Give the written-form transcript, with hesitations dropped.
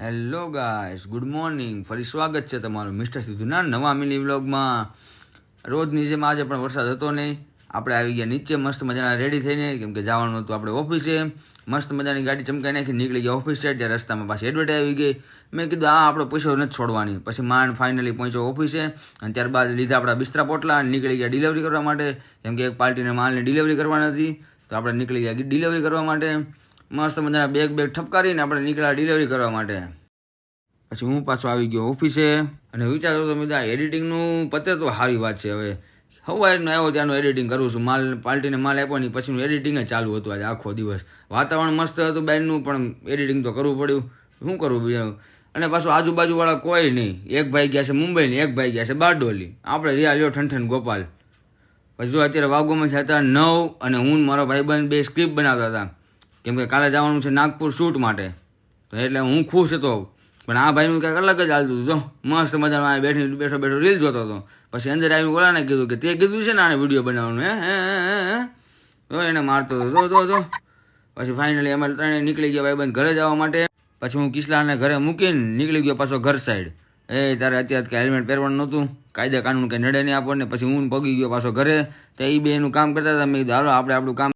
Hello guys, good morning. ફરી સ્વાગત છે તમારું મિસ્ટર સિદ્ધુના નવા મિની વ્લોગમાં. રોજની જેમ આજે પણ વરસાદ હતો નહીં. આપણે આવી ગયા નીચે મસ્ત મજાના રેડી થઈને, કેમ કે જવાનું હતું આપણે ઓફિસે. મસ્ત મજાની ગાડી ચમકાઈ નાખી નીકળી ગયા ઓફિસ સાઈડ. ત્યાં રસ્તામાં પાછી એડવર્ટાઈઝ આવી ગઈ. મેં કીધું આપણો પૈસો નથી છોડવાની. પછી માંડ ફાઇનલી પહોંચ્યો ઓફિસે અને ત્યારબાદ લીધા આપણા બિસ્તરા પોટલા અને નીકળી ગયા ડિલિવરી કરવા માટે, કેમ કે એક પાર્ટીને માલની ડિલિવરી કરવાની હતી. તો આપણે નીકળી ગયા ડિલિવરી કરવા માટે. મસ્ત મજાના બેગ ઠપકારીને આપણે નીકળ્યા ડિલિવરી કરવા માટે. પછી હું પાછો આવી ગયો ઓફિસે અને વિચારતો તો મિત્રો એડિટિંગનું પતે તો સારી વાત છે. હવે સવારનો આવ્યો ત્યાંનું એડિટિંગ કરું છું. પાર્ટીને માલ આપ્યો નહીં પછીનું એડિટિંગ જ ચાલુ હતું આજે આખો દિવસ. વાતાવરણ મસ્ત હતું બહારનું, પણ એડિટિંગ તો કરવું પડ્યું. શું કરવું બીજું? અને પાછું આજુબાજુવાળા કોઈ નહીં. એક ભાઈ ગયા છે મુંબઈની, એક ભાઈ ગયા છે બારડોલી. આપણે રહ્યા લ્યો ઠનઠન ગોપાલ. પછી જો અત્યારે વાગોમાં છે હતા 9 અને હું મારો ભાઈબંધ બે સ્ક્રિપ્ટ બનાવતા હતા, કેમ કે કાલે જવાનું છે નાગપુર શૂટ માટે. તો એટલે હું ખુશ હતો. પણ આ ભાઈનું કંઈક અલગ જ હાલતું હતું. મસ્ત મજાનો આ બેઠો બેઠો રીલ જોતો હતો. પછી અંદર આવીને ઓલાને કીધું કે તે કીધું છે ને આને વિડીયો બનાવવાનું હે તો એને મારતો હતો જો. પછી ફાઇનલી અમે ત્રણે નીકળી ગયા ભાઈબંધ ઘરે જવા માટે. પછી હું કિસલાને ઘરે મૂકીને નીકળી ગયો પાછો ઘર સાઈડ. તારે અત્યારે કંઈ હેલ્મેટ પહેરવાનું નહોતું, કાયદા કાનૂન કંઈ નડે નહીં આપણને. પછી હું પગી ગયો પાછો ઘરે. તો એ બે એનું કામ કરતા હતા. મેં કીધું હાલો આપણે આપણું કામ